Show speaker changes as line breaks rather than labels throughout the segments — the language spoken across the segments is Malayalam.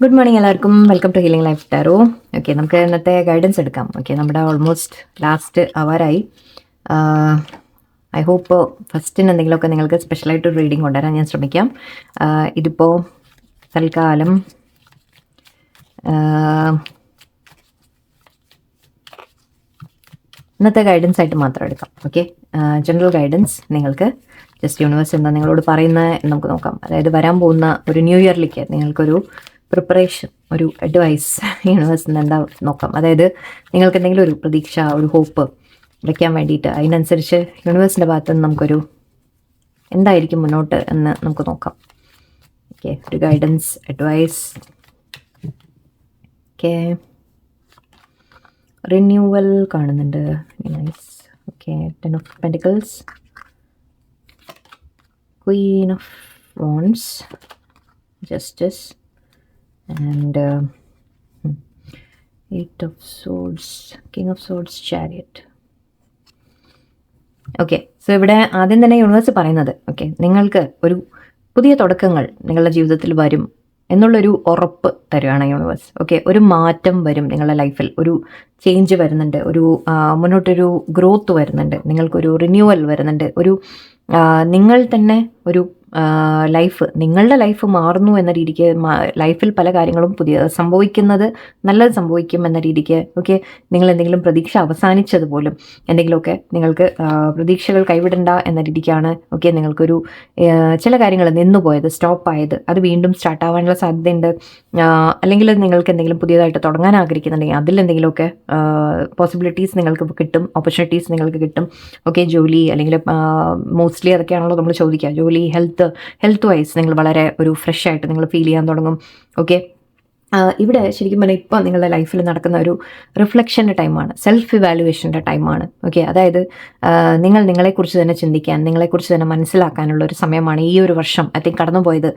ഗുഡ് മോർണിംഗ് എല്ലാവർക്കും. Welcome to healing life tarot. Okay, നമുക്ക് ഇന്നത്തെ ഗൈഡൻസ് എടുക്കാം. ഓക്കെ, നമ്മുടെ ഓൾമോസ്റ്റ് ലാസ്റ്റ് അവറായി. ഐ ഹോപ്പ് ഫസ്റ്റിന് എന്തെങ്കിലുമൊക്കെ നിങ്ങൾക്ക് സ്പെഷ്യലായിട്ട് ഒരു റീഡിങ് കൊണ്ടുവരാൻ ഞാൻ ശ്രമിക്കാം. ഇതിപ്പോൾ തൽക്കാലം ഇന്നത്തെ ഗൈഡൻസ് ആയിട്ട് മാത്രം എടുക്കാം. ഓക്കെ, ജനറൽ ഗൈഡൻസ് നിങ്ങൾക്ക് ജസ്റ്റ് യൂണിവേഴ്സ് എന്താ നിങ്ങളോട് പറയുന്നത് എന്ന് നമുക്ക് നോക്കാം. അതായത് വരാൻ പോകുന്ന ഒരു ന്യൂ ഇയറിലേക്ക് നിങ്ങൾക്കൊരു പ്രിപ്പറേഷൻ, ഒരു അഡ്വൈസ് യൂണിവേഴ്സിൽ നിന്ന് എന്താ നോക്കാം. അതായത് നിങ്ങൾക്ക് എന്തെങ്കിലും ഒരു പ്രതീക്ഷ, ഒരു ഹോപ്പ് വയ്ക്കാൻ വേണ്ടിയിട്ട് അതിനനുസരിച്ച് യൂണിവേഴ്സിൻ്റെ ഭാഗത്ത് നിന്ന് നമുക്കൊരു എന്തായിരിക്കും മുന്നോട്ട് എന്ന് നമുക്ക് നോക്കാം. ഓക്കെ, ഒരു ഗൈഡൻസ്, അഡ്വൈസ്. ഓക്കെ, റിന്യൂവൽ കാണുന്നുണ്ട്. Nice. Okay, 10 of Pentacles, Queen of Wands, Justice, and 8 of Swords, King of Swords, Chariot. Okay, so ഇവിടെ ആദ്യം തന്നെ യൂണിവേഴ്സ് പറയുന്നത്, ഓക്കെ, നിങ്ങൾക്ക് ഒരു പുതിയ തുടക്കങ്ങൾ നിങ്ങളുടെ ജീവിതത്തിൽ വരും എന്നുള്ളൊരു ഉറപ്പ് തരുവാണ് യൂണിവേഴ്സ്. ഓക്കെ, ഒരു മാറ്റം വരും നിങ്ങളുടെ ലൈഫിൽ, ഒരു ചേഞ്ച് വരുന്നുണ്ട്, ഒരു മുന്നോട്ടൊരു ഗ്രോത്ത് വരുന്നുണ്ട്, നിങ്ങൾക്കൊരു റിന്യൂവൽ വരുന്നുണ്ട്, ഒരു നിങ്ങൾ തന്നെ ഒരു നിങ്ങളുടെ ലൈഫ് മാറുന്നു എന്ന രീതിക്ക്, ലൈഫിൽ പല കാര്യങ്ങളും പുതിയ സംഭവിക്കുന്നത് നല്ലത് സംഭവിക്കും എന്ന രീതിക്ക്. ഓക്കെ, നിങ്ങൾ എന്തെങ്കിലും പ്രതീക്ഷ അവസാനിച്ചതുപോലും എന്തെങ്കിലുമൊക്കെ നിങ്ങൾക്ക് പ്രതീക്ഷകൾ കൈവിടണ്ട എന്ന രീതിക്കാണ്. ഓക്കെ, നിങ്ങൾക്കൊരു ചില കാര്യങ്ങൾ നിന്നുപോയത്, സ്റ്റോപ്പായത്, അത് വീണ്ടും സ്റ്റാർട്ടാവാനുള്ള സാധ്യതയുണ്ട്. അല്ലെങ്കിൽ നിങ്ങൾക്ക് എന്തെങ്കിലും പുതിയതായിട്ട് തുടങ്ങാൻ ആഗ്രഹിക്കുന്നുണ്ടെങ്കിൽ അതിലെന്തെങ്കിലുമൊക്കെ പോസിബിലിറ്റീസ് നിങ്ങൾക്ക് കിട്ടും, ഓപ്പർച്യൂണിറ്റീസ് നിങ്ങൾക്ക് കിട്ടും. ഓക്കെ, ജോലി അല്ലെങ്കിൽ മോസ്റ്റ്ലി അതൊക്കെയാണല്ലോ നമ്മൾ ചോദിക്കുക. ജോലി, ഹെൽത്ത് വൈസ് നിങ്ങൾ വളരെ ഒരു ഫ്രഷ് ആയിട്ട് നിങ്ങൾ ഫീൽ ചെയ്യാൻ തുടങ്ങും. ഓക്കെ, ഇവിടെ ശരിക്കും പറഞ്ഞാൽ ഇപ്പോൾ നിങ്ങളുടെ ലൈഫിൽ നടക്കുന്ന ഒരു റിഫ്ലക്ഷൻ്റെ ടൈമാണ്, സെൽഫ് ഇവാലുവേഷൻ്റെ ടൈമാണ്. ഓക്കെ, അതായത് നിങ്ങൾ നിങ്ങളെക്കുറിച്ച് തന്നെ ചിന്തിക്കാൻ, നിങ്ങളെക്കുറിച്ച് തന്നെ മനസ്സിലാക്കാനുള്ള ഒരു സമയമാണ് ഈ ഒരു വർഷം. ഐ തിങ്ക് കടന്നുപോയത്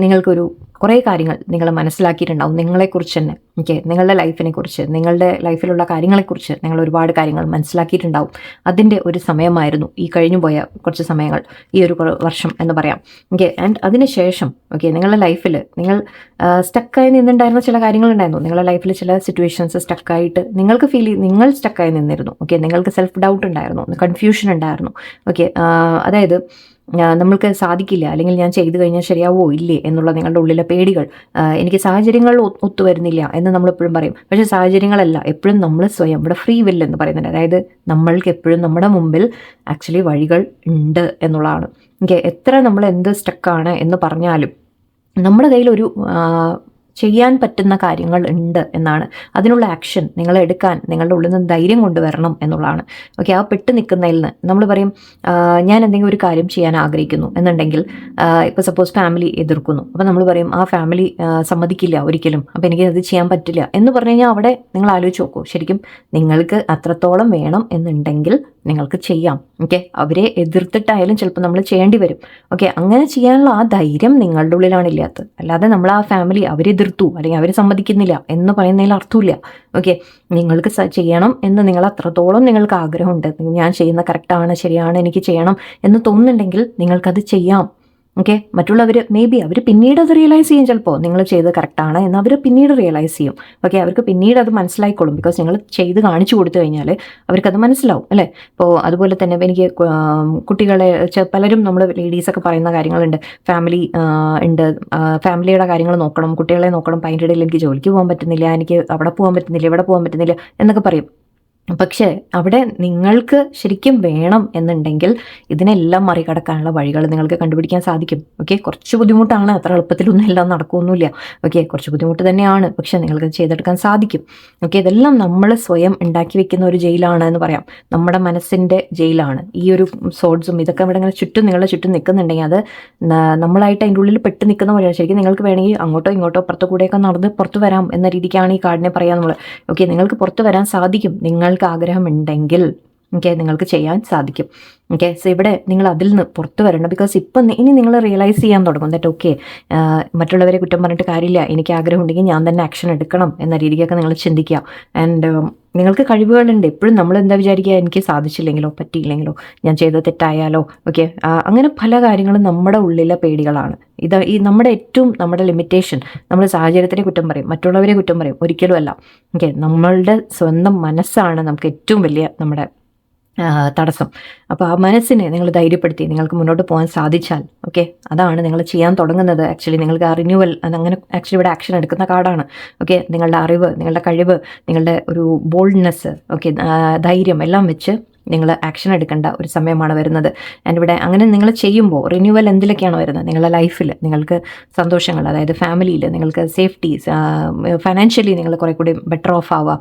നിങ്ങൾക്കൊരു കുറേ കാര്യങ്ങൾ നിങ്ങൾ മനസ്സിലാക്കിയിട്ടുണ്ടാവും നിങ്ങളെക്കുറിച്ച് തന്നെ. ഓക്കെ, നിങ്ങളുടെ ലൈഫിനെ കുറിച്ച്, നിങ്ങളുടെ ലൈഫിലുള്ള കാര്യങ്ങളെക്കുറിച്ച് നിങ്ങൾ ഒരുപാട് കാര്യങ്ങൾ മനസ്സിലാക്കിയിട്ടുണ്ടാവും. അതിൻ്റെ ഒരു സമയമായിരുന്നു ഈ കഴിഞ്ഞു പോയ കുറച്ച് സമയങ്ങൾ, ഈ ഒരു വർഷം എന്ന് പറയാം. ഓക്കെ, ആൻഡ് അതിനുശേഷം ഓക്കെ, നിങ്ങളുടെ ലൈഫിൽ നിങ്ങൾ സ്റ്റക്കായി നിന്നുണ്ടായിരുന്ന ചില കാര്യങ്ങളുണ്ടായിരുന്നു. നിങ്ങളുടെ ലൈഫിൽ ചില സിറ്റുവേഷൻസ് സ്റ്റക്കായിട്ട് നിങ്ങൾക്ക് നിങ്ങൾ സ്റ്റക്കായി നിന്നിരുന്നു. ഓക്കെ, നിങ്ങൾക്ക് സെൽഫ് ഡൗട്ട് ഉണ്ടായിരുന്നു, കൺഫ്യൂഷൻ ഉണ്ടായിരുന്നു. ഓക്കെ, അതായത് നമ്മൾക്ക് സാധിക്കില്ല, അല്ലെങ്കിൽ ഞാൻ ചെയ്തു കഴിഞ്ഞാൽ ശരിയാവോ ഇല്ലേ എന്നുള്ള നിങ്ങളുടെ ഉള്ളിലെ പേടികൾ, എനിക്ക് സാഹചര്യങ്ങൾ ഒത്തുവരുന്നില്ല എന്ന് നമ്മളെപ്പോഴും പറയും. പക്ഷേ സാഹചര്യങ്ങളല്ല, എപ്പോഴും നമ്മൾ സ്വയം, ഇവിടെ ഫ്രീ വിൽ എന്ന് പറയുന്നുണ്ട്. അതായത് നമ്മൾക്ക് എപ്പോഴും നമ്മുടെ മുമ്പിൽ ആക്ച്വലി വഴികൾ ഉണ്ട് എന്നുള്ളതാണ്. ഓക്കെ, എത്ര നമ്മൾ എന്ത് സ്റ്റക്കാണ് എന്ന് പറഞ്ഞാലും നമ്മുടെ കയ്യിലൊരു ചെയ്യാൻ പറ്റുന്ന കാര്യങ്ങൾ ഉണ്ട് എന്നാണ്. അതിനുള്ള ആക്ഷൻ നിങ്ങൾ എടുക്കാൻ നിങ്ങളുടെ ഉള്ളിൽ നിന്ന് ധൈര്യം കൊണ്ടുവരണം എന്നുള്ളതാണ്. ഓക്കെ, ആ പെട്ട് നിൽക്കുന്നതിൽ നിന്ന് നമ്മൾ പറയും, ഞാൻ എന്തെങ്കിലും ഒരു കാര്യം ചെയ്യാൻ ആഗ്രഹിക്കുന്നു എന്നുണ്ടെങ്കിൽ, ഇപ്പോൾ സപ്പോസ് ഫാമിലി എതിർക്കുന്നു, അപ്പോൾ നമ്മൾ പറയും ആ ഫാമിലി സമ്മതിക്കില്ല ഒരിക്കലും, അപ്പോൾ എനിക്ക് അത് ചെയ്യാൻ പറ്റില്ല എന്ന് പറഞ്ഞു കഴിഞ്ഞാൽ അവിടെ നിങ്ങൾ ആലോചിച്ച് നോക്കൂ, ശരിക്കും നിങ്ങൾക്ക് അത്രത്തോളം വേണം എന്നുണ്ടെങ്കിൽ നിങ്ങൾക്ക് ചെയ്യാം. ഓക്കെ, അവരെ എതിർത്തിട്ടായാലും ചിലപ്പോൾ നമ്മൾ ചെയ്യേണ്ടി വരും. ഓക്കെ, അങ്ങനെ ചെയ്യാനുള്ള ആ ധൈര്യം നിങ്ങളുടെ ഉള്ളിലാണ് ഇല്ലാത്തത്. അല്ലാതെ നമ്മൾ ആ ഫാമിലി അവരെതിർത്തു അല്ലെങ്കിൽ അവർ സമ്മതിക്കുന്നില്ല എന്ന് പറയുന്നതിൽ അർത്ഥമില്ല. ഓക്കെ, നിങ്ങൾക്ക് ചെയ്യണം എന്ന് നിങ്ങൾ അത്രത്തോളം നിങ്ങൾക്ക് ആഗ്രഹമുണ്ട്, ഞാൻ ചെയ്യുന്ന കറക്റ്റാണ്, ശരിയാണ്, എനിക്ക് ചെയ്യണം എന്ന് തോന്നുന്നുണ്ടെങ്കിൽ നിങ്ങൾക്കത് ചെയ്യാം. ഓക്കെ, മറ്റുള്ളവർ മേ ബി അവർ പിന്നീട് അത് റിയലൈസ് ചെയ്യും, ചിലപ്പോൾ നിങ്ങൾ ചെയ്ത് കറക്റ്റാണ് എന്ന് അവർ പിന്നീട് റിയലൈസ് ചെയ്യും. ഓക്കെ, അവർക്ക് പിന്നീട് അത് മനസ്സിലായിക്കോളും, ബിക്കോസ് നിങ്ങൾ ചെയ്ത് കാണിച്ചു കൊടുത്തു കഴിഞ്ഞാൽ അവർക്കത് മനസ്സിലാവും അല്ലേ. ഇപ്പോൾ അതുപോലെ തന്നെ എനിക്ക് കുട്ടികളെ പലരും നമ്മൾ ലേഡീസൊക്കെ പറയുന്ന കാര്യങ്ങളുണ്ട്, ഫാമിലി ഉണ്ട്, ഫാമിലിയുടെ കാര്യങ്ങൾ നോക്കണം, കുട്ടികളെ നോക്കണം, അതിൻ്റെ ഇടയിൽ എനിക്ക് ജോലിക്ക് പോകാൻ പറ്റുന്നില്ല, എനിക്ക് അവിടെ പോകാൻ പറ്റുന്നില്ല, ഇവിടെ പോകാൻ പറ്റുന്നില്ല എന്നൊക്കെ പറയും. പക്ഷേ അവിടെ നിങ്ങൾക്ക് ശരിക്കും വേണം എന്നുണ്ടെങ്കിൽ ഇതിനെല്ലാം മറികടക്കാനുള്ള വഴികൾ നിങ്ങൾക്ക് കണ്ടുപിടിക്കാൻ സാധിക്കും. ഓക്കെ, കുറച്ച് ബുദ്ധിമുട്ടാണ്, അത്ര എളുപ്പത്തിലൊന്നും എല്ലാം നടക്കുമൊന്നുമില്ല. ഓക്കെ, കുറച്ച് ബുദ്ധിമുട്ട് തന്നെയാണ്, പക്ഷേ നിങ്ങൾക്ക് ചെയ്തെടുക്കാൻ സാധിക്കും. ഓക്കെ, ഇതെല്ലാം നമ്മൾ സ്വയം ഉണ്ടാക്കി വെക്കുന്ന ഒരു ജയിലാണ് എന്ന് പറയാം, നമ്മുടെ മനസ്സിൻ്റെ ജയിലാണ്. ഈ ഒരു സോഡ്സും ഇതൊക്കെ ഇവിടെ ഇങ്ങനെ ചുറ്റും നിങ്ങളുടെ ചുറ്റും നിൽക്കുന്നുണ്ടെങ്കിൽ അത് നമ്മളായിട്ട് അതിൻ്റെ ഉള്ളിൽ പെട്ട് നിൽക്കുന്ന പോലെയാണ്. ശരിക്കും നിങ്ങൾക്ക് വേണമെങ്കിൽ അങ്ങോട്ടോ ഇങ്ങോട്ടോ പുറത്തു കൂടെയൊക്കെ നടന്ന് പുറത്ത് വരാം എന്ന രീതിക്കാണ് ഈ കാർഡിനെ പറയാം നമ്മൾ. ഓക്കെ, നിങ്ങൾക്ക് പുറത്ത് വരാൻ സാധിക്കും നിങ്ങൾക്ക് ആഗ്രഹമുണ്ടെങ്കിൽ. ഓക്കെ, നിങ്ങൾക്ക് ചെയ്യാൻ സാധിക്കും. ഓക്കെ, സോ ഇവിടെ നിങ്ങൾ അതിൽ നിന്ന് പുറത്തു വരണം. ബിക്കോസ് ഇപ്പം ഇനി നിങ്ങൾ റിയലൈസ് ചെയ്യാൻ തുടങ്ങും ദാറ്റ് ഓക്കെ, മറ്റുള്ളവരെ കുറ്റം പറഞ്ഞിട്ട് കാര്യമില്ല, എനിക്ക് ആഗ്രഹം ഉണ്ടെങ്കിൽ ഞാൻ തന്നെ ആക്ഷൻ എടുക്കണം എന്ന രീതിക്കൊക്കെ നിങ്ങൾ ചിന്തിക്കുക. ആൻഡ് നിങ്ങൾക്ക് കഴിവുകളുണ്ട്. എപ്പോഴും നമ്മൾ എന്താ വിചാരിക്കുക, എനിക്ക് സാധിച്ചില്ലെങ്കിലോ, പറ്റിയില്ലെങ്കിലോ, ഞാൻ ചെയ്ത തെറ്റായാലോ, ഓക്കെ, അങ്ങനെ പല കാര്യങ്ങളും നമ്മുടെ ഉള്ളിലെ പേടികളാണ്. നമ്മുടെ ലിമിറ്റേഷൻ, നമ്മൾ സാഹചര്യത്തിനെ കുറ്റം പറയും, മറ്റുള്ളവരെ കുറ്റം പറയും, ഒരിക്കലും അല്ല. ഓക്കെ, നമ്മളുടെ സ്വന്തം മനസ്സാണ് നമുക്ക് ഏറ്റവും വലിയ നമ്മുടെ തടസ്സം. അപ്പോൾ ആ മനസ്സിനെ നിങ്ങൾ ധൈര്യപ്പെടുത്തി നിങ്ങൾക്ക് മുന്നോട്ട് പോകാൻ സാധിച്ചാൽ, ഓക്കെ, അതാണ് നിങ്ങൾ ചെയ്യാൻ തുടങ്ങുന്നത്. ആക്ച്വലി നിങ്ങൾക്ക് ആ റിന്യൂവൽ, അതങ്ങനെ ആക്ച്വലി ഇവിടെ ആക്ഷൻ എടുക്കുന്ന കാർഡാണ്. ഓക്കെ, നിങ്ങളുടെ അറിവ്, നിങ്ങളുടെ കഴിവ്, നിങ്ങളുടെ ഒരു ബോൾഡ്നെസ്, ഓക്കെ, ധൈര്യം എല്ലാം വെച്ച് നിങ്ങൾ ആക്ഷൻ എടുക്കേണ്ട ഒരു സമയമാണ് വരുന്നത്. ആൻഡ് ഇവിടെ അങ്ങനെ നിങ്ങൾ ചെയ്യുമ്പോൾ റിന്യൂവൽ എന്തിലൊക്കെയാണ് വരുന്നത്? നിങ്ങളുടെ ലൈഫിൽ നിങ്ങൾക്ക് സന്തോഷങ്ങൾ, അതായത് ഫാമിലിയിൽ നിങ്ങൾക്ക് സേഫ്റ്റി, ഫൈനാൻഷ്യലി നിങ്ങൾ കുറേ കൂടി ബെറ്റർ ഓഫ് ആവുക,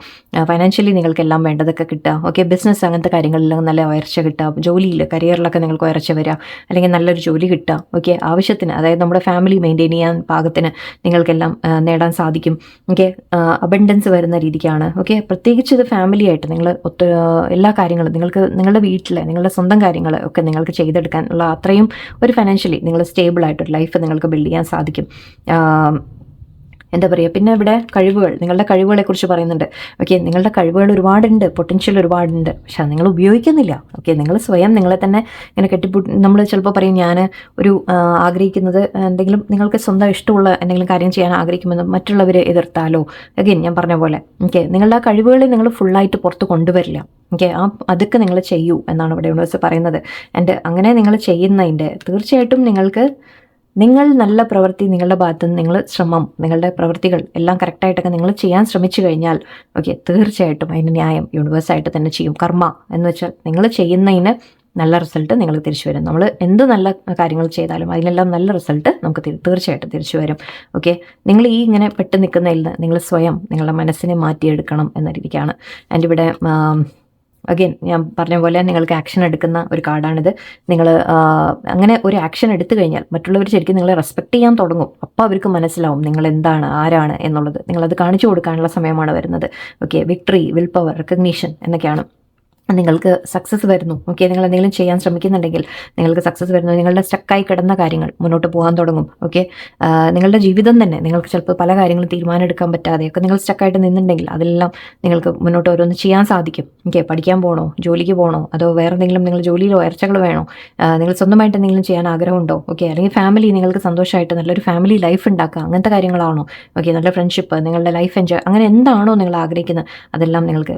ഫൈനാൻഷ്യലി നിങ്ങൾക്ക് എല്ലാം വേണ്ടതൊക്കെ കിട്ടുക. ഓക്കെ, ബിസിനസ് അങ്ങനത്തെ കാര്യങ്ങളിലും നല്ല ഉയർച്ച കിട്ടുക, ജോലിയിൽ കരിയറിലൊക്കെ നിങ്ങൾക്ക് ഉയർച്ച വരിക, അല്ലെങ്കിൽ നല്ലൊരു ജോലി കിട്ടുക. ഓക്കെ, ആവശ്യത്തിന്, അതായത് നമ്മുടെ ഫാമിലി മെയിൻറ്റെയിൻ ചെയ്യാൻ പാകത്തിന് നിങ്ങൾക്കെല്ലാം നേടാൻ സാധിക്കും. ഓക്കെ, അബണ്ടൻസ് വരുന്ന രീതിക്കാണ്. ഓക്കെ, പ്രത്യേകിച്ച് ഇത് ഫാമിലി ആയിട്ട് നിങ്ങൾ എല്ലാ കാര്യങ്ങളും നിങ്ങൾക്ക് നിങ്ങളുടെ വീട്ടിലെ നിങ്ങളുടെ സ്വന്തം കാര്യങ്ങൾ ഒക്കെ നിങ്ങൾക്ക് ചെയ്തെടുക്കാനുള്ള അത്രയും ഒരു ഫൈനാൻഷ്യലി നിങ്ങൾ സ്റ്റേബിൾ ആയിട്ടൊരു ലൈഫ് നിങ്ങൾക്ക് ബിൽഡ് ചെയ്യാൻ സാധിക്കും. എന്താ പറയുക, പിന്നെ ഇവിടെ കഴിവുകൾ, നിങ്ങളുടെ കഴിവുകളെക്കുറിച്ച് പറയുന്നുണ്ട്. ഓക്കെ, നിങ്ങളുടെ കഴിവുകൾ ഒരുപാടുണ്ട്, പൊട്ടൻഷ്യൽ ഒരുപാടുണ്ട്, പക്ഷെ അത് നിങ്ങൾ ഉപയോഗിക്കുന്നില്ല. ഓക്കെ, നിങ്ങൾ സ്വയം നിങ്ങളെ തന്നെ ഇങ്ങനെ നമ്മൾ ചിലപ്പോൾ പറയും, ഞാൻ ഒരു ആഗ്രഹിക്കുന്നത് എന്തെങ്കിലും, നിങ്ങൾക്ക് സ്വന്തം ഇഷ്ടമുള്ള എന്തെങ്കിലും കാര്യം ചെയ്യാൻ ആഗ്രഹിക്കുമെന്ന് മറ്റുള്ളവരെ എതിർത്താലോ, അഗെയിൻ ഞാൻ പറഞ്ഞ പോലെ, ഓക്കെ, നിങ്ങളുടെ ആ കഴിവുകളെ നിങ്ങൾ ഫുള്ളായിട്ട് പുറത്ത് കൊണ്ടുവരില്ല. ഓക്കെ, അതൊക്കെ നിങ്ങൾ ചെയ്യൂ എന്നാണ് ഇവിടെ യൂണിവേഴ്സ് പറയുന്നത്. ആൻഡ് അങ്ങനെ നിങ്ങൾ ചെയ്യുന്നതിൻ്റെ തീർച്ചയായിട്ടും നിങ്ങൾ നല്ല പ്രവൃത്തി, നിങ്ങളുടെ ഭാഗത്ത് നിന്ന് നിങ്ങൾ ശ്രമം, നിങ്ങളുടെ പ്രവൃത്തികൾ എല്ലാം കറക്റ്റായിട്ടൊക്കെ നിങ്ങൾ ചെയ്യാൻ ശ്രമിച്ചു കഴിഞ്ഞാൽ, ഓക്കെ, തീർച്ചയായിട്ടും അതിന് ന്യായം യൂണിവേഴ്സായിട്ട് തന്നെ ചെയ്യും. കർമ്മ എന്ന് വെച്ചാൽ നിങ്ങൾ ചെയ്യുന്നതിന് നല്ല റിസൾട്ട് നിങ്ങൾക്ക് തിരിച്ചു വരും. നമ്മൾ എന്ത് നല്ല കാര്യങ്ങൾ ചെയ്താലും അതിനെല്ലാം നല്ല റിസൾട്ട് നമുക്ക് തീർച്ചയായിട്ടും തിരിച്ചു വരും. ഓക്കെ, നിങ്ങൾ ഈ ഇങ്ങനെ പെട്ട് നിൽക്കുന്നതിൽ നിന്ന് നിങ്ങൾ സ്വയം നിങ്ങളുടെ മനസ്സിനെ മാറ്റിയെടുക്കണം എന്ന രീതിക്കാണ്. ആൻഡ് ഇവിടെ അഗെയിൻ ഞാൻ പറഞ്ഞ പോലെ നിങ്ങൾക്ക് ആക്ഷൻ എടുക്കുന്ന ഒരു കാർഡാണിത്. നിങ്ങൾ അങ്ങനെ ഒരു ആക്ഷൻ എടുത്തു കഴിഞ്ഞാൽ മറ്റുള്ളവർ ശരിക്കും നിങ്ങളെ റെസ്പെക്ട് ചെയ്യാൻ തുടങ്ങും. അപ്പോൾ അവർക്ക് മനസ്സിലാവും നിങ്ങൾ എന്താണ്, ആരാണ് എന്നുള്ളത്. നിങ്ങളത് കാണിച്ചു കൊടുക്കാനുള്ള സമയമാണ് വരുന്നത്. Okay, victory, will power, recognition എന്നൊക്കെയാണ്. നിങ്ങൾക്ക് സക്സസ് വരുന്നു. ഓക്കെ, നിങ്ങൾ എന്തെങ്കിലും ചെയ്യാൻ ശ്രമിക്കുന്നുണ്ടെങ്കിൽ നിങ്ങൾക്ക് സക്സസ് വരുന്നു. നിങ്ങളുടെ സ്റ്റക്കായി കിടന്ന കാര്യങ്ങൾ മുന്നോട്ട് പോകാൻ തുടങ്ങും. ഓക്കെ, നിങ്ങളുടെ ജീവിതം തന്നെ നിങ്ങൾക്ക് ചിലപ്പോൾ പല കാര്യങ്ങളും തീരുമാനം എടുക്കാൻ പറ്റാതെയൊക്കെ നിങ്ങൾ സ്റ്റക്കായിട്ട് നിന്നുണ്ടെങ്കിൽ അതെല്ലാം നിങ്ങൾക്ക് മുന്നോട്ട് ഓരോന്ന് ചെയ്യാൻ സാധിക്കും. ഓക്കെ, പഠിക്കാൻ പോകണോ, ജോലിക്ക് പോകണോ, അതോ വേറെ എന്തെങ്കിലും നിങ്ങൾ ജോലിയിൽ ഉയർച്ചകൾ വേണോ, നിങ്ങൾ സ്വന്തമായിട്ട് എന്തെങ്കിലും ചെയ്യാൻ ആഗ്രഹമുണ്ടോ, ഓക്കെ, അല്ലെങ്കിൽ ഫാമിലി നിങ്ങൾക്ക് സന്തോഷമായിട്ട് നല്ലൊരു ഫാമിലി ലൈഫ് ഉണ്ടാക്കുക, അങ്ങനത്തെ കാര്യങ്ങളാണോ, ഓക്കെ, നല്ല ഫ്രണ്ട്ഷിപ്പ്, നിങ്ങളുടെ ലൈഫ് എൻജോയ്, അങ്ങനെ എന്താണോ നിങ്ങൾ ആഗ്രഹിക്കുന്നത് അതെല്ലാം നിങ്ങൾക്ക്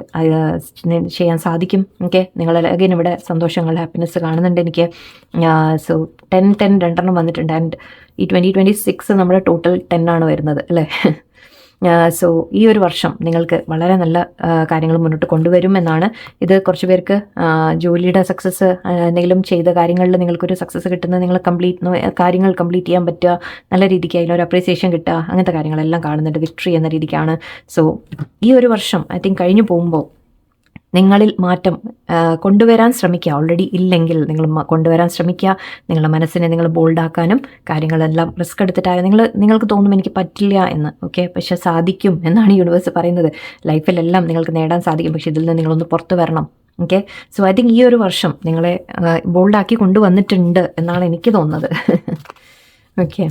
ചെയ്യാൻ സാധിക്കും. ഓക്കെ, നിങ്ങൾ അഗൈൻ ഇവിടെ സന്തോഷങ്ങൾ, ഹാപ്പിനെസ് കാണുന്നുണ്ട് എനിക്ക്. സോ 10 രണ്ടെണ്ണം വന്നിട്ടുണ്ട്. ആൻഡ് ഈ 2026 നമ്മുടെ ടോട്ടൽ 10 ആണ് വരുന്നത് അല്ലേ. സോ ഈ ഒരു വർഷം നിങ്ങൾക്ക് വളരെ നല്ല കാര്യങ്ങൾ മുന്നോട്ട് കൊണ്ടുവരും എന്നാണ്. ഇത് കുറച്ച് പേർക്ക് ജോലിയുടെ സക്സസ്, എന്തെങ്കിലും ചെയ്ത കാര്യങ്ങളിൽ നിങ്ങൾക്കൊരു സക്സസ് കിട്ടുന്നത്, നിങ്ങൾ കാര്യങ്ങൾ കംപ്ലീറ്റ് ചെയ്യാൻ പറ്റുക, നല്ല രീതിക്ക് അതിലൊരു അപ്രീസിയേഷൻ കിട്ടുക, അങ്ങനത്തെ കാര്യങ്ങളെല്ലാം കാണുന്നുണ്ട്. വിക്ടറി എന്ന രീതിക്കാണ്. സോ ഈ ഒരു വർഷം ഐ തിങ്ക് കഴിഞ്ഞു പോകുമ്പോൾ നിങ്ങളിൽ മാറ്റം കൊണ്ടുവരാൻ ശ്രമിക്കുക. ഓൾറെഡി ഇല്ലെങ്കിൽ നിങ്ങൾ കൊണ്ടുവരാൻ ശ്രമിക്കുക. നിങ്ങളുടെ മനസ്സിനെ നിങ്ങൾ ബോൾഡാക്കാനും കാര്യങ്ങളെല്ലാം റിസ്ക് എടുത്തിട്ടായ നിങ്ങൾക്ക് തോന്നും എനിക്ക് പറ്റില്ല എന്ന്. ഓക്കെ, പക്ഷെ സാധിക്കും എന്നാണ് യൂണിവേഴ്സ് പറയുന്നത്. ലൈഫിലെല്ലാം നിങ്ങൾക്ക് നേടാൻ സാധിക്കും, പക്ഷെ ഇതിൽ നിന്ന് നിങ്ങളൊന്ന് പുറത്തു വരണം. ഓക്കെ, സോ ഐ തിങ്ക് ഈ ഒരു വർഷം നിങ്ങളെ ബോൾഡാക്കി കൊണ്ടുവന്നിട്ടുണ്ട് എന്നാണ് എനിക്ക് തോന്നുന്നത്. ഓക്കെ,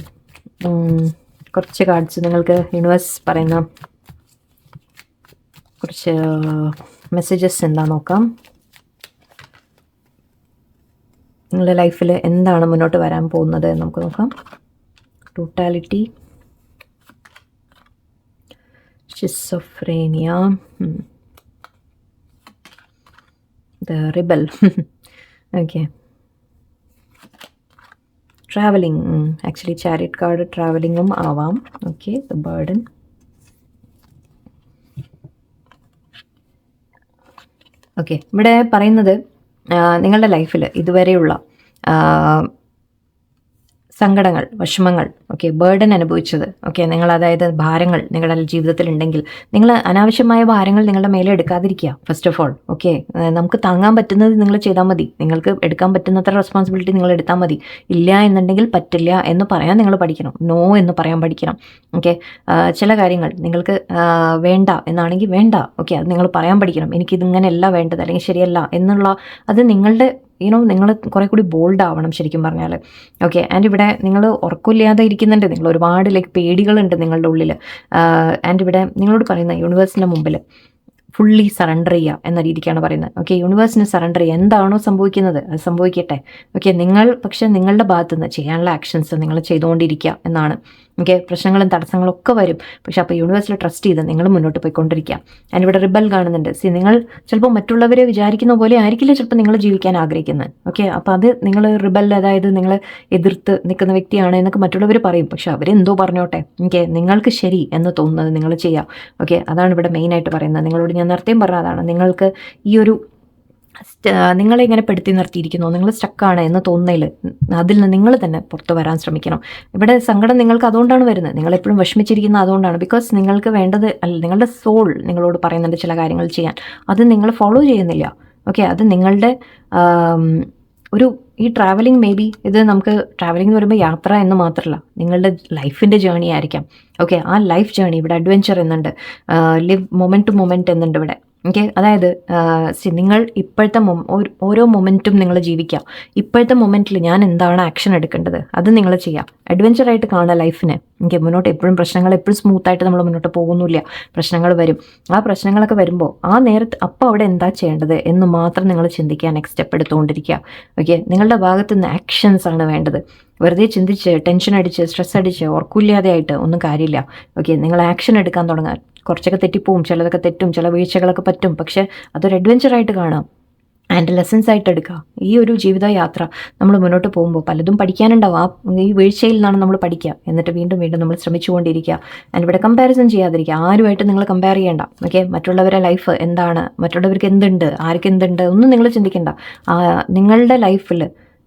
കുറച്ച് കാർഡ്സ് നിങ്ങൾക്ക് യൂണിവേഴ്സ് പറയുന്ന കുറച്ച് മെസ്സേജസ് എന്താ നോക്കാം. നിങ്ങളുടെ ലൈഫിൽ എന്താണ് മുന്നോട്ട് വരാൻ പോകുന്നത് എന്ന് നമുക്ക് നോക്കാം. Totality, schizophrenia, the rebel, okay, travelling, actually charity card ട്രാവലിങ്ങും ആവാം. ഓക്കെ, ദ ബർഡൻ, ഓക്കെ, ഇവിടെ പറയുന്നത് നിങ്ങളുടെ ലൈഫിൽ ഇതുവരെയുള്ള സങ്കടങ്ങൾ, വിഷമങ്ങൾ, ഓക്കെ, ബേർഡൻ അനുഭവിച്ചത്, ഓക്കെ, നിങ്ങൾ അതായത് ഭാരങ്ങൾ നിങ്ങളുടെ ജീവിതത്തിൽ ഉണ്ടെങ്കിൽ നിങ്ങൾ അനാവശ്യമായ ഭാരങ്ങൾ നിങ്ങളുടെ മേലെ എടുക്കാതിരിക്കുക. ഫസ്റ്റ് ഓഫ് ഓൾ, ഓക്കെ, നമുക്ക് താങ്ങാൻ പറ്റുന്നത് നിങ്ങൾ ചെയ്താൽ മതി. നിങ്ങൾക്ക് എടുക്കാൻ പറ്റുന്നത്ര റെസ്പോൺസിബിലിറ്റി നിങ്ങൾ എടുത്താൽ മതി. ഇല്ല എന്നുണ്ടെങ്കിൽ പറ്റില്ല എന്ന് പറയാൻ നിങ്ങൾ പഠിക്കണം. നോ എന്ന് പറയാൻ പഠിക്കണം. ഓക്കെ, ചില കാര്യങ്ങൾ നിങ്ങൾക്ക് വേണ്ട എന്നാണെങ്കിൽ വേണ്ട, ഓക്കെ, അത് നിങ്ങൾ പറയാൻ പഠിക്കണം. എനിക്കിതിങ്ങനെയല്ല വേണ്ടത്, അല്ലെങ്കിൽ ശരിയല്ല എന്നുള്ള അത് നിങ്ങളുടെ നിങ്ങൾ കുറെ കൂടി ബോൾഡ് ആവണം ശരിക്കും പറഞ്ഞാൽ. ഓക്കെ, ആൻഡ് ഇവിടെ നിങ്ങൾ ഉറക്കമില്ലാതെ ഇരിക്കുന്നുണ്ട്, നിങ്ങൾ ഒരുപാട് പേടികളുണ്ട് നിങ്ങളുടെ ഉള്ളിൽ. ആൻഡ് ഇവിടെ നിങ്ങളോട് പറയുന്ന യൂണിവേഴ്സിൻ്റെ മുമ്പിൽ ഫുള്ളി സറണ്ടർ ചെയ്യുക എന്ന രീതിക്കാണ് പറയുന്നത്. ഓക്കെ, യൂണിവേഴ്സിന് സറണ്ടർ ചെയ്യുക. എന്താണോ സംഭവിക്കുന്നത് അത് സംഭവിക്കട്ടെ. ഓക്കെ, പക്ഷേ നിങ്ങളുടെ ഭാഗത്തു നിന്ന് ചെയ്യാനുള്ള ആക്ഷൻസ് നിങ്ങൾ ചെയ്തുകൊണ്ടിരിക്കുക എന്നാണ്. ഓക്കെ, പ്രശ്നങ്ങളും തടസ്സങ്ങളും ഒക്കെ വരും, പക്ഷെ അപ്പോൾ യൂണിവേഴ്സിൽ ട്രസ്റ്റ് ചെയ്ത് നിങ്ങൾ മുന്നോട്ട് പോയിക്കൊണ്ടിരിക്കുക. ഞാൻ ഇവിടെ റിബൽ കാണുന്നുണ്ട്. നിങ്ങൾ ചിലപ്പോൾ മറ്റുള്ളവരെ വിചാരിക്കുന്ന പോലെ ആയിരിക്കില്ല ചിലപ്പോൾ നിങ്ങൾ ജീവിക്കാൻ ആഗ്രഹിക്കുന്നത്. ഓക്കെ, അപ്പോൾ അത് നിങ്ങൾ റിബൽ, അതായത് നിങ്ങൾ എതിർത്ത് നിൽക്കുന്ന വ്യക്തിയാണ് എന്നൊക്കെ മറ്റുള്ളവർ പറയും, പക്ഷെ അവരെന്തോ പറഞ്ഞോട്ടെ. ഓക്കെ, നിങ്ങൾക്ക് ശരി എന്ന് തോന്നുന്നത് നിങ്ങൾ ചെയ്യുക. ഓക്കെ, അതാണ് ഇവിടെ മെയിനായിട്ട് പറയുന്നത്. നിങ്ങളോട് ഞാൻ നേരത്തെയും പറഞ്ഞതാണ്, നിങ്ങൾക്ക് ഈ ഒരു നിങ്ങളെ ഇങ്ങനെ പെടുത്തി നിർത്തിയിരിക്കുന്നു, നിങ്ങൾ സ്റ്റക്കാണ് എന്ന് തോന്നുന്നതിൽ അതിൽ നിന്ന് നിങ്ങൾ തന്നെ പുറത്തു വരാൻ ശ്രമിക്കണം. ഇവിടെ സങ്കടം നിങ്ങൾക്ക് അതുകൊണ്ടാണ് വരുന്നത്, നിങ്ങളെപ്പോഴും വിഷമിച്ചിരിക്കുന്നത് അതുകൊണ്ടാണ്. ബിക്കോസ് നിങ്ങൾക്ക് വേണ്ടത് അല്ല, നിങ്ങളുടെ സോൾ നിങ്ങളോട് പറയുന്നുണ്ട് ചില കാര്യങ്ങൾ ചെയ്യാൻ, അത് നിങ്ങൾ ഫോളോ ചെയ്യുന്നില്ല. ഓക്കെ, അത് നിങ്ങളുടെ ഈ ട്രാവലിംഗ്, മേ ബി ഇത് നമുക്ക് ട്രാവലിംഗ് എന്ന് പറയുമ്പോൾ യാത്ര എന്ന് മാത്രമല്ല, നിങ്ങളുടെ ലൈഫിൻ്റെ ജേണി ആയിരിക്കാം. ഓക്കെ, ആ ലൈഫ് ജേണി ഇവിടെ അഡ്വെഞ്ചർ എന്നുണ്ട്, ലിവ് മൊമെൻറ്റ് ടു മൊമെൻറ്റ് എന്നുണ്ട് ഇവിടെ. ഓക്കെ, അതായത് നിങ്ങൾ ഇപ്പോഴത്തെ ഓരോ മൊമെൻറ്റും നിങ്ങൾ ജീവിക്കുക. ഇപ്പോഴത്തെ മൊമെൻറ്റിൽ ഞാൻ എന്താണ് ആക്ഷൻ എടുക്കേണ്ടത് അത് നിങ്ങൾ ചെയ്യാം. അഡ്വെഞ്ചറായിട്ട് കാണുക ലൈഫിനെ. ഓക്കെ, മുന്നോട്ട് എപ്പോഴും പ്രശ്നങ്ങൾ എപ്പോഴും സ്മൂത്തായിട്ട് നമ്മൾ മുന്നോട്ട് പോകുന്നില്ല, പ്രശ്നങ്ങൾ വരും. ആ പ്രശ്നങ്ങളൊക്കെ വരുമ്പോൾ ആ നേരത്ത് അപ്പോൾ അവിടെ എന്താ ചെയ്യേണ്ടത് എന്ന് മാത്രം നിങ്ങൾ ചിന്തിക്കുക, നെക്സ്റ്റ് സ്റ്റെപ്പ് എടുത്തുകൊണ്ടിരിക്കുക. ഓക്കെ, നിങ്ങളുടെ ഭാഗത്തു നിന്ന് ആക്ഷൻസ് ആണ് വേണ്ടത്. വെറുതെ ചിന്തിച്ച് ടെൻഷൻ അടിച്ച് സ്ട്രെസ് അടിച്ച് ഉറക്കില്ലാതെ ആയിട്ട് ഒന്നും കാര്യമില്ല. ഓക്കെ, നിങ്ങൾ ആക്ഷൻ എടുക്കാൻ തുടങ്ങാൻ. കുറച്ചൊക്കെ തെറ്റിപ്പോവും, ചിലതൊക്കെ തെറ്റും, ചില വീഴ്ചകളൊക്കെ പറ്റും, പക്ഷേ അതൊരു അഡ്വെഞ്ചറായിട്ട് കാണാം ആൻഡ് ലെസൺസ് ആയിട്ട് എടുക്കുക. ഈ ഒരു ജീവിതയാത്ര നമ്മൾ മുന്നോട്ട് പോകുമ്പോൾ പലതും പഠിക്കാനുണ്ടാവും. ഈ വീഴ്ചയിൽ നിന്നാണ് നമ്മൾ പഠിക്കുക, എന്നിട്ട് വീണ്ടും വീണ്ടും നമ്മൾ ശ്രമിച്ചുകൊണ്ടിരിക്കുക. ആൻഡ് ഇവിടെ കമ്പാരിസൺ ചെയ്യാതിരിക്കുക, ആരുമായിട്ട് നിങ്ങൾ കമ്പയർ ചെയ്യേണ്ട. ഓക്കെ, മറ്റുള്ളവരുടെ ലൈഫ് എന്താണ്, മറ്റുള്ളവർക്ക് എന്തുണ്ട്, ആർക്ക് എന്തുണ്ട് ഒന്നും നിങ്ങൾ ചിന്തിക്കേണ്ട. നിങ്ങളുടെ ലൈഫിൽ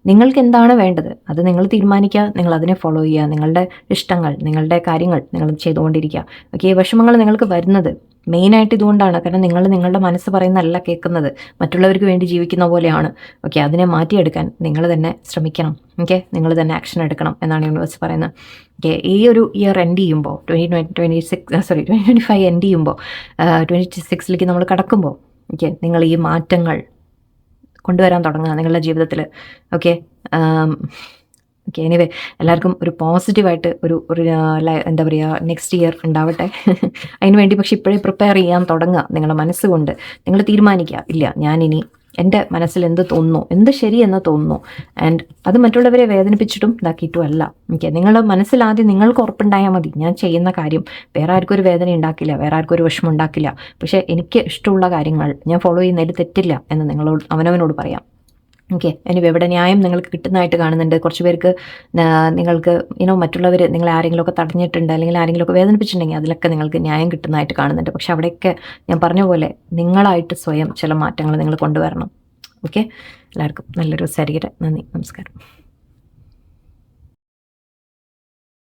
നിങ്ങൾക്ക് എന്താണ് വേണ്ടത് അത് നിങ്ങൾ തീരുമാനിക്കുക, നിങ്ങൾ അതിനെ ഫോളോ ചെയ്യുക. നിങ്ങളുടെ ഇഷ്ടങ്ങൾ, നിങ്ങളുടെ കാര്യങ്ങൾ നിങ്ങൾ ചെയ്തുകൊണ്ടിരിക്കുക. ഓക്കെ, വിഷമങ്ങൾ നിങ്ങൾക്ക് വരുന്നത് മെയിനായിട്ട് ഇതുകൊണ്ടാണ്. കാരണം നിങ്ങൾ നിങ്ങളുടെ മനസ്സ് പറയുന്നതല്ല കേൾക്കുന്നത്, മറ്റുള്ളവർക്ക് വേണ്ടി ജീവിക്കുന്ന പോലെയാണ്. ഓക്കെ, അതിനെ മാറ്റിയെടുക്കാൻ നിങ്ങൾ തന്നെ ശ്രമിക്കണം. ഓക്കെ, നിങ്ങൾ തന്നെ ആക്ഷൻ എടുക്കണം എന്നാണ് യൂണിവേഴ്സ് പറയുന്നത്. ഓക്കെ, ഈ ഒരു ഇയർ എൻഡ് ചെയ്യുമ്പോൾ 2025 എൻഡ് ചെയ്യുമ്പോൾ 2026 നമ്മൾ കടക്കുമ്പോൾ ഓക്കെ, നിങ്ങൾ ഈ മാറ്റങ്ങൾ കൊണ്ടുവരാൻ തുടങ്ങുക നിങ്ങളുടെ ജീവിതത്തിൽ. ഓക്കെ, ഓക്കെ, എനിവേ എല്ലാവർക്കും ഒരു പോസിറ്റീവായിട്ട് ഒരു എന്താ പറയുക നെക്സ്റ്റ് ഇയർ ഉണ്ടാവട്ടെ. അതിന് വേണ്ടി പക്ഷേ ഇപ്പോഴേ പ്രിപ്പയർ ചെയ്യാൻ തുടങ്ങുക. നിങ്ങളുടെ മനസ്സുകൊണ്ട് നിങ്ങൾ തീരുമാനിക്കുക, ഇല്ല ഞാനിനി എൻ്റെ മനസ്സിൽ എന്ത് തോന്നുന്നു, എന്ത് ശരിയെന്ന് തോന്നുന്നു, ആൻഡ് അത് മറ്റുള്ളവരെ വേദനിപ്പിച്ചിട്ടും ഇതാക്കിയിട്ടും അല്ല. ഓക്കെ, നിങ്ങളുടെ മനസ്സിൽ ആദ്യം നിങ്ങൾക്ക് ഉറപ്പുണ്ടായാൽ മതി, ഞാൻ ചെയ്യുന്ന കാര്യം വേറെ ആർക്കും ഒരു വേദന ഉണ്ടാക്കില്ല, വേറെ ആർക്കും ഒരു വിഷമം ഉണ്ടാക്കില്ല, പക്ഷേ എനിക്ക് ഇഷ്ടമുള്ള കാര്യങ്ങൾ ഞാൻ ഫോളോ ചെയ്യുന്നതിൽ തെറ്റില്ല എന്ന് നിങ്ങളോട് അവനവനോട് പറയാം. ഓക്കെ, എനിവേ ഇവിടെ ന്യായം നിങ്ങൾക്ക് കിട്ടുന്നതായിട്ട് കാണുന്നുണ്ട്. കുറച്ച് പേർക്ക് നിങ്ങൾക്ക് മറ്റുള്ളവർ നിങ്ങളെ ആരെങ്കിലുമൊക്കെ തടഞ്ഞിട്ടുണ്ട്, അല്ലെങ്കിൽ ആരെങ്കിലുമൊക്കെ വേദനിപ്പിച്ചിട്ടുണ്ടെങ്കിൽ അതിലൊക്കെ നിങ്ങൾക്ക് ന്യായം കിട്ടുന്നതായിട്ട് കാണുന്നുണ്ട്. പക്ഷെ അവിടെയൊക്കെ ഞാൻ പറഞ്ഞ പോലെ നിങ്ങളായിട്ട് സ്വയം ചില മാറ്റങ്ങൾ നിങ്ങൾ കൊണ്ടുവരണം. ഓക്കെ, എല്ലാവർക്കും നല്ലൊരു ശരീരം. നന്ദി, നമസ്കാരം.